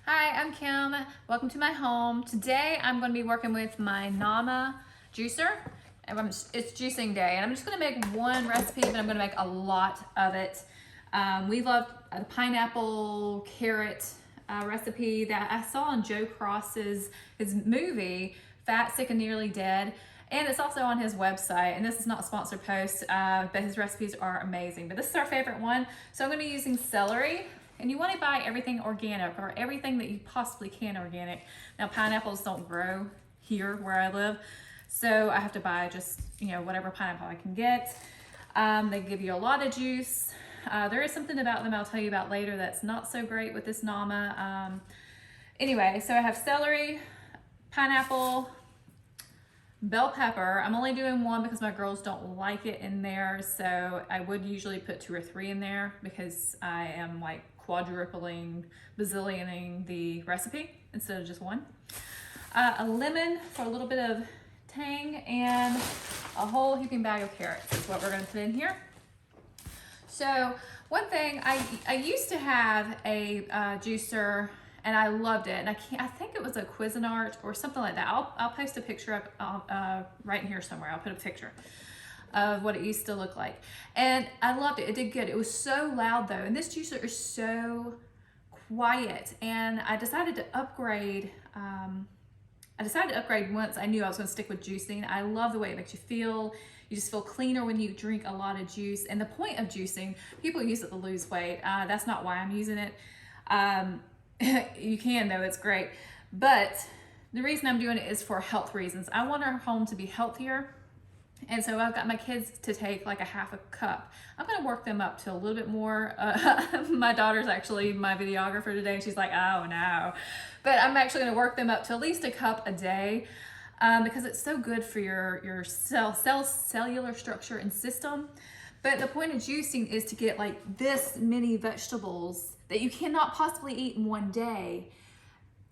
Hi, I'm Kim. Welcome to my home. Today I'm going to be working with my Nama juicer. It's juicing day, and I'm just going to make one recipe, but I'm going to make a lot of it. We love the pineapple carrot recipe that I saw on Joe Cross's his movie, Fat, Sick, and Nearly Dead. And it's also on his website, and this is not a sponsored post, but his recipes are amazing. But this is our favorite one. So I'm going to be using celery. And you want to buy everything organic, or everything that you possibly can organic. Now, pineapples don't grow here where I live, so I have to buy just, whatever pineapple I can get. They give you a lot of juice. There is something about them I'll tell you about later that's not so great with this Nama. Anyway, so I have celery, pineapple, bell pepper. I'm only doing one because my girls don't like it in there, so I would usually put 2 or 3 in there because I am like quadrupling, bazillioning the recipe instead of just one. A lemon for a little bit of tang, and a whole heaping bag of carrots is what we're going to put in here. So one thing, I used to have a juicer, and I loved it, and I think it was a Cuisinart or something like that. I'll post a picture up right in here somewhere. I'll put a picture of what it used to look like, and I loved it. It did good. It was so loud though, and this juicer is so quiet, and I decided to upgrade. Once I knew I was going to stick with juicing. I love the way it makes you feel. You just feel cleaner when you drink a lot of juice, and the point of juicing, people use it to lose weight. That's not why I'm using it. You can though, it's great, but the reason I'm doing it is for health reasons. I want our home to be healthier. And so I've got my kids to take like a half a cup. I'm going to work them up to a little bit more. My daughter's actually my videographer today, and she's like, oh no. But I'm actually going to work them up to at least a cup a day because it's so good for your cellular structure and system. But the point of juicing is to get like this many vegetables that you cannot possibly eat in one day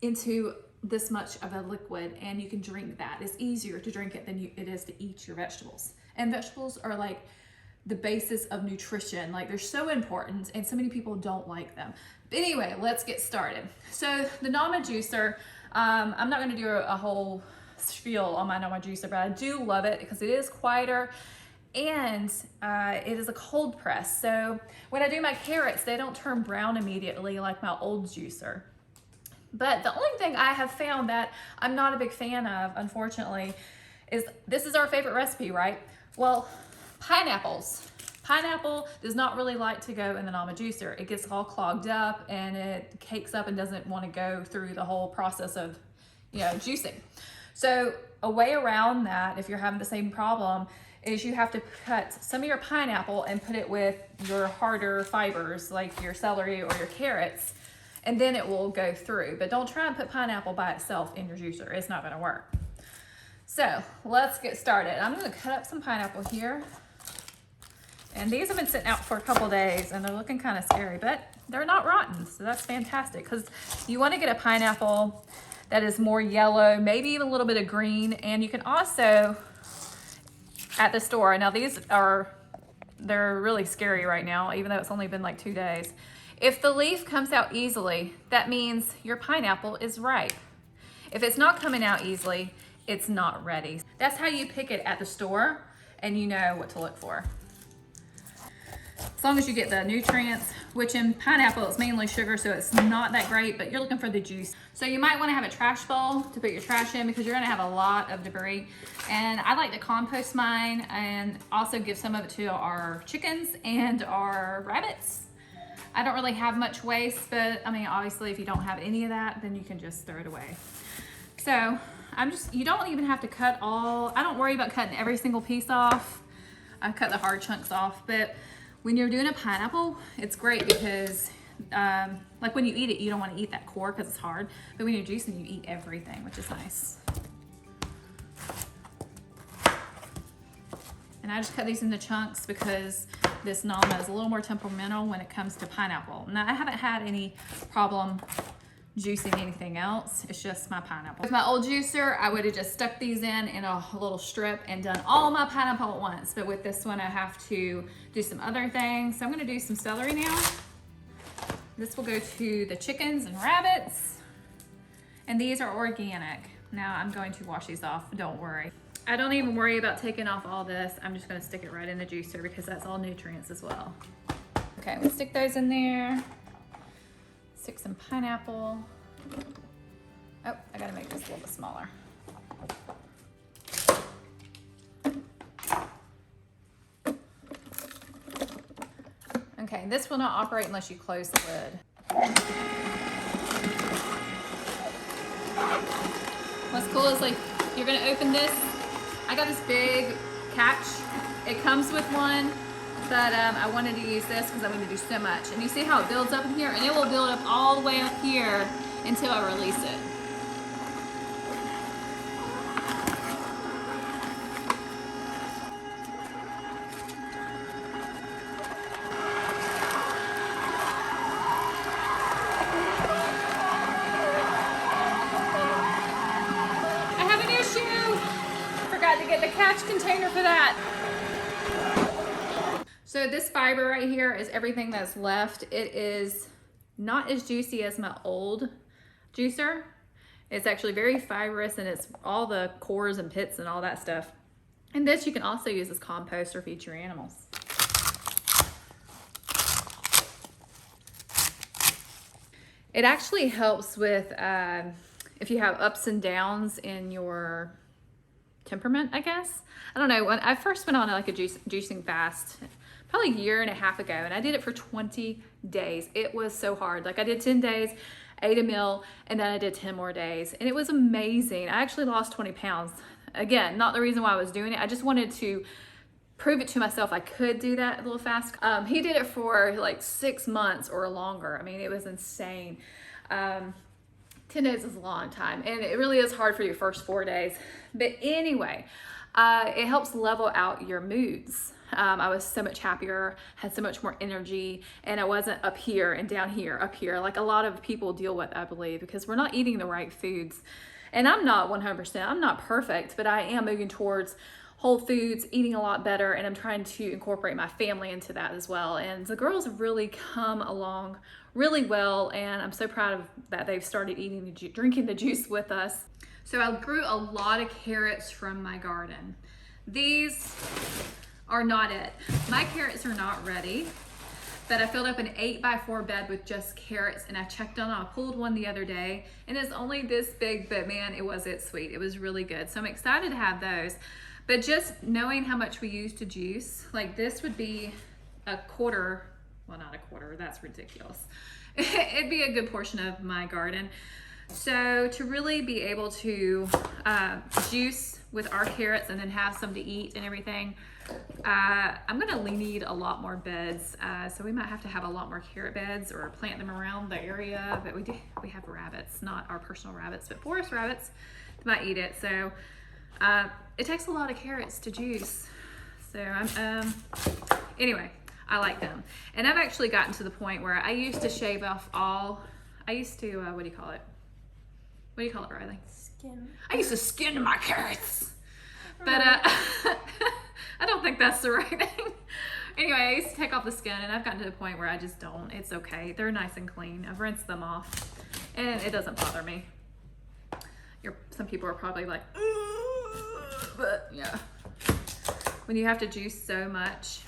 into this much of a liquid, and you can drink that. It's easier to drink it than it is to eat your vegetables. And vegetables are like the basis of nutrition. Like, they're so important, and so many people don't like them. But anyway, let's get started. So the Nama juicer, I'm not going to do a whole spiel on my Nama juicer, but I do love it because it is quieter, and it is a cold press. So when I do my carrots, they don't turn brown immediately like my old juicer. But the only thing I have found that I'm not a big fan of, unfortunately, is this is our favorite recipe, right? Well, pineapples. Pineapple does not really like to go in the Nama juicer. It gets all clogged up, and it cakes up and doesn't want to go through the whole process of, juicing. So a way around that, if you're having the same problem, is you have to cut some of your pineapple and put it with your harder fibers, like your celery or your carrots, and then it will go through. But don't try and put pineapple by itself in your juicer. It's not gonna work. So let's get started. I'm gonna cut up some pineapple here. And these have been sitting out for a couple days, and they're looking kind of scary, but they're not rotten, so that's fantastic, because you wanna get a pineapple that is more yellow, maybe even a little bit of green. And you can also, at the store, now they're really scary right now, even though it's only been like 2 days. If the leaf comes out easily, that means your pineapple is ripe. If it's not coming out easily, it's not ready. That's how you pick it at the store, and you know what to look for. As long as you get the nutrients, which in pineapple it's mainly sugar, so it's not that great, but you're looking for the juice. So you might want to have a trash bowl to put your trash in, because you're going to have a lot of debris. And I like to compost mine and also give some of it to our chickens and our rabbits. I don't really have much waste, but I mean, obviously if you don't have any of that, then you can just throw it away. So you don't even have to cut I don't worry about cutting every single piece off. I cut the hard chunks off, but when you're doing a pineapple, it's great because like when you eat it, you don't want to eat that core because it's hard, but when you're juicing, you eat everything, which is nice. And I just cut these into chunks because this Nama is a little more temperamental when it comes to pineapple. Now, I haven't had any problem juicing anything else. It's just my pineapple. With my old juicer, I would have just stuck these in a little strip and done all my pineapple at once. But with this one, I have to do some other things. So I'm gonna do some celery now. This will go to the chickens and rabbits. And these are organic. Now I'm going to wash these off, don't worry. I don't even worry about taking off all this. I'm just gonna stick it right in the juicer because that's all nutrients as well. Okay, we'll stick those in there. Stick some pineapple. Oh, I gotta make this a little bit smaller. Okay, this will not operate unless you close the lid. What's cool is like, you're gonna open this. I got this big catch. It comes with one, but I wanted to use this because I'm gonna do so much. And you see how it builds up in here? And it will build up all the way up here until I release it. To get the catch container for that. So this fiber right here is everything that's left. It is not as juicy as my old juicer. It's actually very fibrous and it's all the cores and pits and all that stuff. And this you can also use as compost or feed your animals. It actually helps with if you have ups and downs in your temperament, I guess. I don't know, when I first went on like a juicing fast, probably a year and a half ago, and I did it for 20 days. It was so hard. Like I did 10 days, ate a meal, and then I did 10 more days. And it was amazing. I actually lost 20 pounds. Again, not the reason why I was doing it. I just wanted to prove it to myself I could do that a little fast. He did it for like 6 months or longer. I mean, it was insane. 10 days is a long time, and it really is hard for your first 4 days. But anyway, it helps level out your moods. I was so much happier, had so much more energy, and I wasn't up here and down here, up here, like a lot of people deal with, I believe, because we're not eating the right foods. And I'm not 100%, I'm not perfect, but I am moving towards whole foods, eating a lot better, and I'm trying to incorporate my family into that as well. And the girls have really come along really well, and I'm so proud of that they've started drinking the juice with us. So I grew a lot of carrots from my garden. These are not it. My carrots are not ready, but I filled up an 8x4 bed with just carrots, and I checked on them. I pulled one the other day, and it's only this big, but man, it was sweet. It was really good. So I'm excited to have those. But just knowing how much we use to juice, like this would be a quarter, well, not a quarter, that's ridiculous. It'd be a good portion of my garden. So to really be able to juice with our carrots and then have some to eat and everything, I'm gonna need a lot more beds. So we might have to have a lot more carrot beds or plant them around the area. But we have rabbits, not our personal rabbits, but forest rabbits might eat it. So it takes a lot of carrots to juice. So anyway, I like them. And I've actually gotten to the point where I used to shave off all, I used to, what do you call it? What do you call it, Riley? Skin. I used to skin my carrots. But I don't think that's the right thing. Anyway, I used to take off the skin, and I've gotten to the point where I just don't. It's okay. They're nice and clean. I've rinsed them off, and it doesn't bother me. Some people are probably like, but yeah. When you have to juice so much,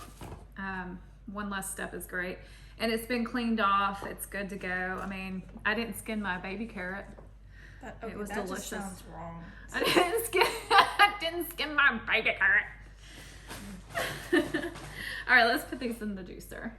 one less step is great. And it's been cleaned off. It's good to go. I mean, I didn't skin my baby carrot. Okay, it was that delicious. Just sounds wrong. I didn't skin my baby carrot. All right, let's put these in the juicer.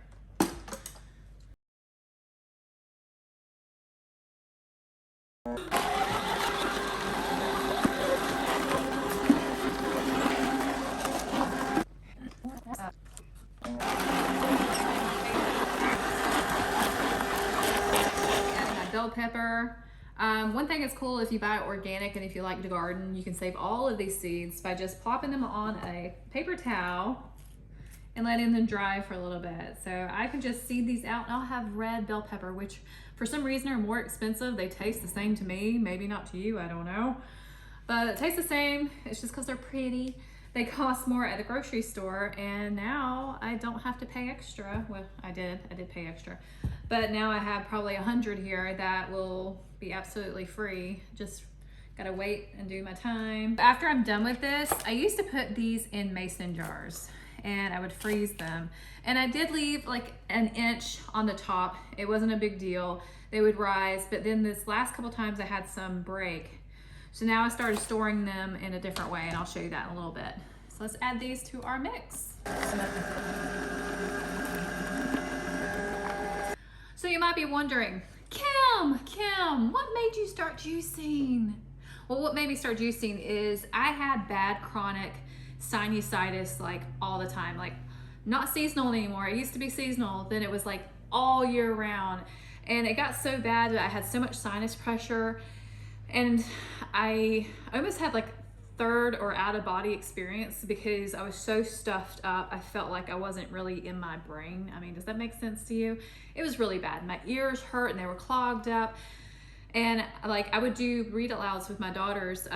Bell pepper. One thing that's cool, if you buy organic and if you like to garden, you can save all of these seeds by just plopping them on a paper towel and letting them dry for a little bit. So I can just seed these out, and I'll have red bell pepper, which for some reason are more expensive. They taste the same to me, maybe not to you, I don't know. But it tastes the same. It's just because they're pretty. they cost more at the grocery store, and now I don't have to pay extra. Well, I did pay extra, but now I have probably 100 here that will be absolutely free. Just gotta wait and do my time. After I'm done with this, I used to put these in mason jars and I would freeze them. And I did leave like an inch on the top. It wasn't a big deal. They would rise, but then this last couple times I had some break. So now I started storing them in a different way, and I'll show you that in a little bit. So let's add these to our mix. So you might be wondering, Kim, what made you start juicing? Well, what made me start juicing is I had bad chronic sinusitis like all the time, like not seasonal anymore. It used to be seasonal, then it was like all year round. And it got so bad that I had so much sinus pressure, and I almost had like third or out of body experience because I was so stuffed up. I felt like I wasn't really in my brain. I mean, does that make sense to you? It was really bad. My ears hurt and they were clogged up. And like I would do read alouds with my daughters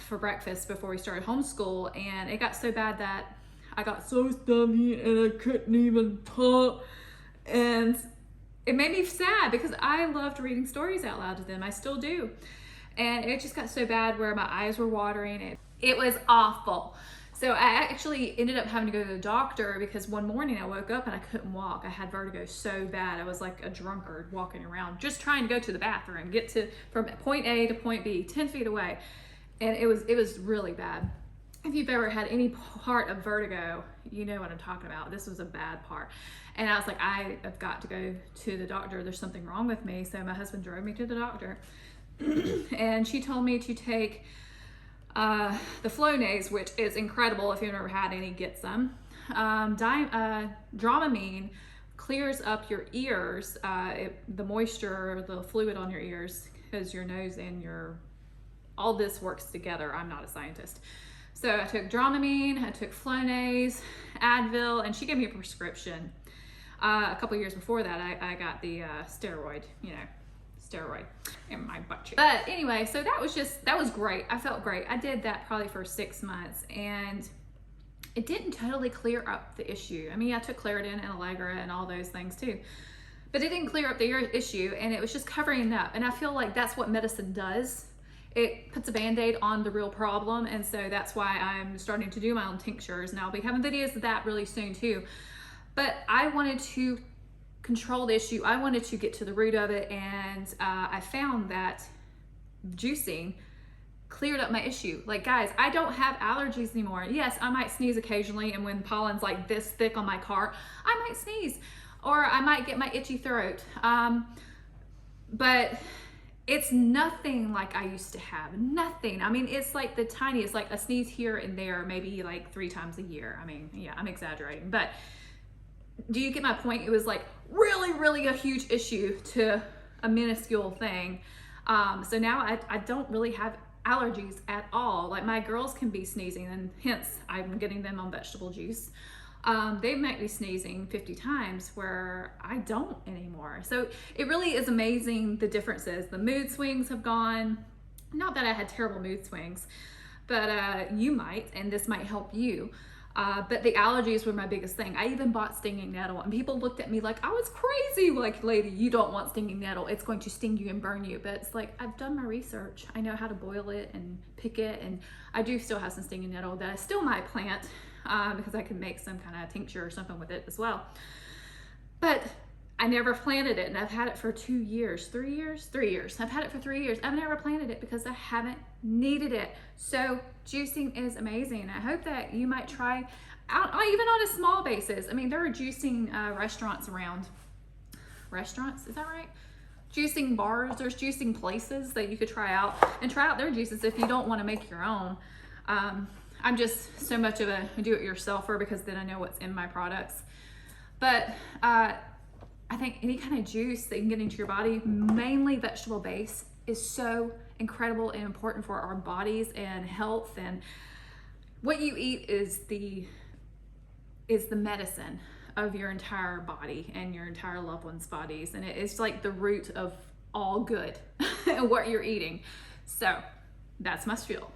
for breakfast before we started homeschool, and it got so bad that I got so stuffy and I couldn't even talk. And it made me sad because I loved reading stories out loud to them. I still do. And it just got so bad where my eyes were watering. It was awful. So I actually ended up having to go to the doctor because one morning I woke up and I couldn't walk. I had vertigo so bad. I was like a drunkard walking around, just trying to go to the bathroom, get to from point A to point B, 10 feet away. And it was really bad. If you've ever had any part of vertigo, you know what I'm talking about. This was a bad part. And I was like, I have got to go to the doctor. There's something wrong with me. So my husband drove me to the doctor. And she told me to take the Flonase, which is incredible. If you've never had any, get some. Dramamine clears up your ears, the moisture, the fluid on your ears, because your nose and all this works together. I'm not a scientist. So I took Dramamine, I took Flonase, Advil, and she gave me a prescription. A couple years before that, I got the steroid in my butt cheek. But anyway, so that was great. I felt great. I did that probably for 6 months, and it didn't totally clear up the issue. I mean, I took Claritin and Allegra and all those things too, but it didn't clear up the issue, and it was just covering it up. And I feel like that's what medicine does. It puts a band-aid on the real problem, and so that's why I'm starting to do my own tinctures, and I'll be having videos of that really soon too. But I wanted to control the issue. I wanted to get to the root of it, and I found that juicing cleared up my issue. Like, guys, I don't have allergies anymore. Yes, I might sneeze occasionally, and when pollen's like this thick on my car, I might sneeze, or I might get my itchy throat. But it's nothing like I used to have. Nothing. I mean, it's like the tiniest, like a sneeze here and there, maybe like 3 times a year. I mean, yeah, I'm exaggerating, but do you get my point? It was like really, really a huge issue to a minuscule thing. So now I don't really have allergies at all. Like, my girls can be sneezing, and hence I'm getting them on vegetable juice. They might be sneezing 50 times where I don't anymore. So it really is amazing the differences. The mood swings have gone. Not that I had terrible mood swings, but you might, and this might help you. But the allergies were my biggest thing. I even bought stinging nettle, and people looked at me like I was crazy. Like, lady, you don't want stinging nettle. It's going to sting you and burn you. But it's like, I've done my research. I know how to boil it and pick it. And I do still have some stinging nettle that I still might plant because I can make some kind of tincture or something with it as well. But I never planted it, and I've had it for 2 years, 3 years, 3 years. I've had it for 3 years. I've never planted it because I haven't needed it. So juicing is amazing. I hope that you might try out, even on a small basis. I mean, there are juicing restaurants around. Restaurants, is that right? Juicing bars, there's juicing places that you could try out, and try out their juices if you don't want to make your own. I'm just so much of a do-it-yourselfer because then I know what's in my products. But I think any kind of juice that you can get into your body, mainly vegetable based, is so incredible and important for our bodies and health. And what you eat is the medicine of your entire body and your entire loved ones' bodies. And it's like the root of all good and what you're eating. So that's my spiel.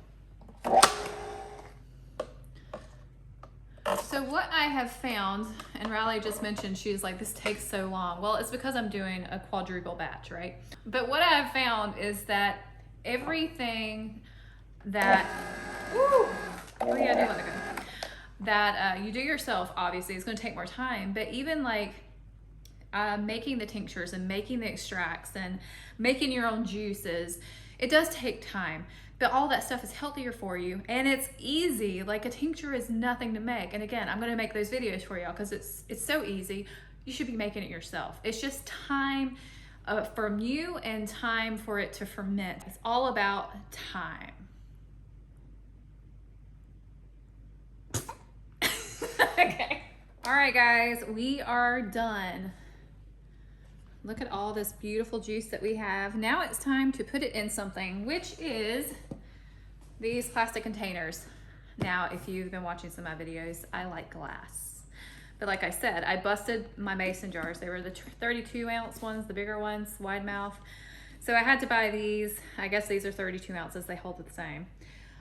So what I have found, and Riley just mentioned, she's like, this takes so long. Well, it's because I'm doing a quadruple batch, right? But what I have found is that everything that, oh yeah, I do want to go, that you do yourself, obviously, is going to take more time. But even like making the tinctures and making the extracts and making your own juices, it does take time. But all that stuff is healthier for you, and it's easy. Like a tincture is nothing to make. And again, I'm gonna make those videos for y'all because it's so easy. You should be making it yourself. It's just time from you and time for it to ferment. It's all about time. Okay. All right, guys, we are done. Look at all this beautiful juice that we have. Now it's time to put it in something, which is these plastic containers. Now, if you've been watching some of my videos, I like glass. But like I said, I busted my mason jars. They were the 32 ounce ones, the bigger ones, wide mouth. So I had to buy these. I guess these are 32 ounces. They hold the same.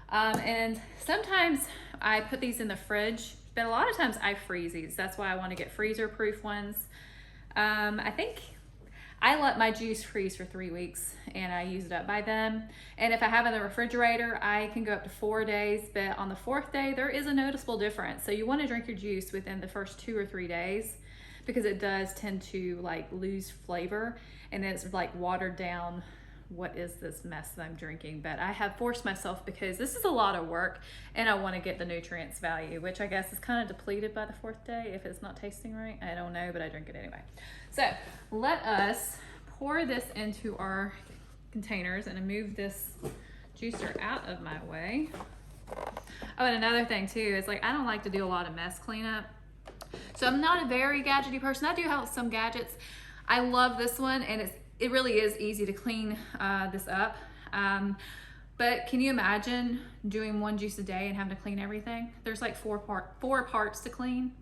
And sometimes I put these in the fridge, but a lot of times I freeze these. That's why I want to get freezer proof ones. I think I let my juice freeze for 3 weeks and I use it up by then. And if I have it in the refrigerator, I can go up to 4 days, but on the 4th day, there is a noticeable difference. So you want to drink your juice within the first 2 or 3 days because it does tend to like lose flavor, and then it's like watered down. What is this mess that I'm drinking? But I have forced myself because this is a lot of work and I want to get the nutrients value, which I guess is kind of depleted by the 4th day if it's not tasting right. I don't know, but I drink it anyway. So let us pour this into our containers and move this juicer out of my way. Oh, and another thing too is like, I don't like to do a lot of mess cleanup. So I'm not a very gadgety person. I do have some gadgets. I love this one, and it really is easy to clean this up. But can you imagine doing one juice a day and having to clean everything? There's like four parts to clean.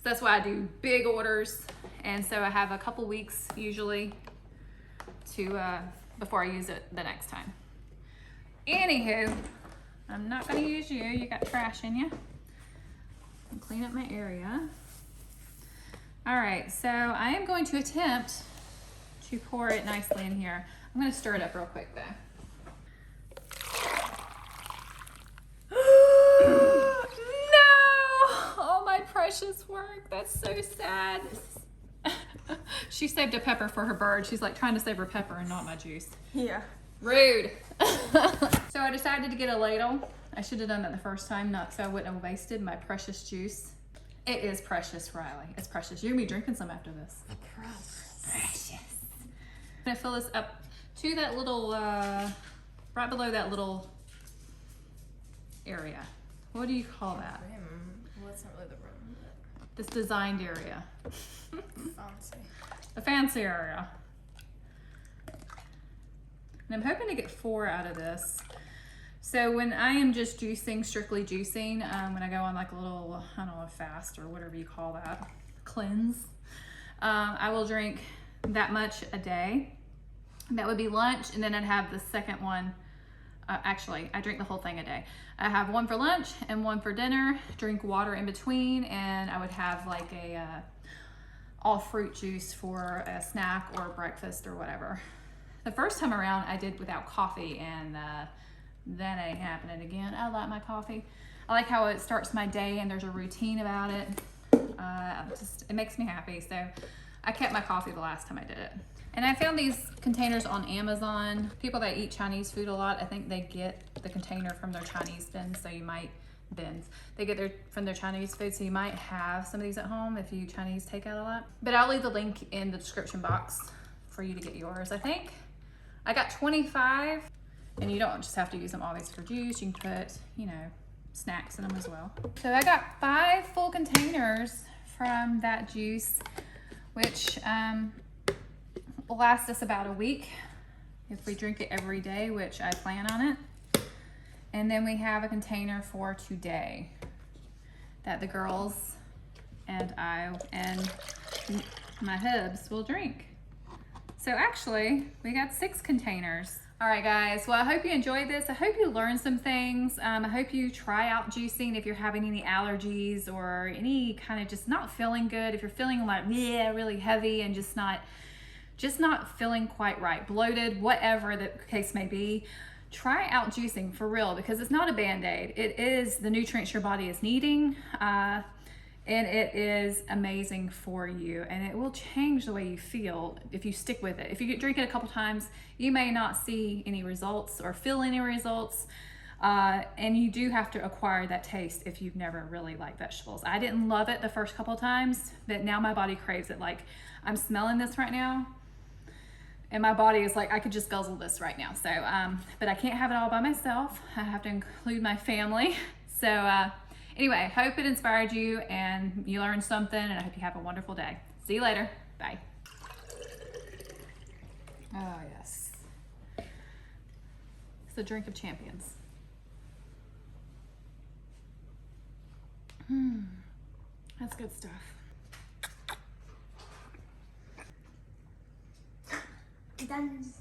So that's why I do big orders. And so I have a couple weeks usually to before I use it the next time. Anywho, I'm not gonna use you. You got trash in you. And clean up my area. All right, so I am going to attempt to pour it nicely in here. I'm gonna stir it up real quick though. No! Oh, my precious work. That's so sad. She saved a pepper for her bird. She's like trying to save her pepper and not my juice. Yeah. Rude. So I decided to get a ladle. I should have done that the first time, not so I wouldn't have wasted my precious juice. It is precious, Riley. It's precious. You're gonna be drinking some after this. Precious. I'm gonna fill this up to that little, right below that little area. What do you call that? Well, it's not really the rim. This designed area. Fancy. The fancy area. And I'm hoping to get 4 out of this. So when I am just juicing, strictly juicing, when I go on like a little, I don't know, fast or whatever you call that, cleanse, I will drink that much a day. That would be lunch, and then I'd have the second one. Actually, I drink the whole thing a day. I have 1 for lunch and 1 for dinner, drink water in between, and I would have like a all fruit juice for a snack or breakfast or whatever. The first time around I did without coffee, and that ain't happening again. I like my coffee. I like how it starts my day and there's a routine about it. It makes me happy. So I kept my coffee the last time I did it. And I found these containers on Amazon. People that eat Chinese food a lot, I think they get the container from their Chinese bins, so you might, they get from their Chinese food, so you might have some of these at home if you Chinese takeout a lot. But I'll leave the link in the description box for you to get yours. I think I got 25, and you don't just have to use them always for juice. You can put, you know, snacks in them as well. So I got 5 full containers from that juice, which will last us about a week if we drink it every day, which I plan on it. And then we have a container for today that the girls and I and my hubs will drink. So actually, we got 6 containers. All right, guys. Well, I hope you enjoyed this. I hope you learned some things. I hope you try out juicing if you're having any allergies or any kind of just not feeling good. If you're feeling like, yeah, really heavy and just not feeling quite right, bloated, whatever the case may be, try out juicing for real, because it's not a band-aid. It is the nutrients your body is needing, and it is amazing for you, and it will change the way you feel if you stick with it. If you drink it a couple times, you may not see any results or feel any results, and you do have to acquire that taste if you've never really liked vegetables. I didn't love it the first couple times, but now my body craves it. Like, I'm smelling this right now, and my body is like, I could just guzzle this right now. So, but I can't have it all by myself. I have to include my family. So, anyway, hope it inspired you and you learned something, and I hope you have a wonderful day. See you later. Bye. Oh, yes. It's the drink of champions. That's good stuff. Done.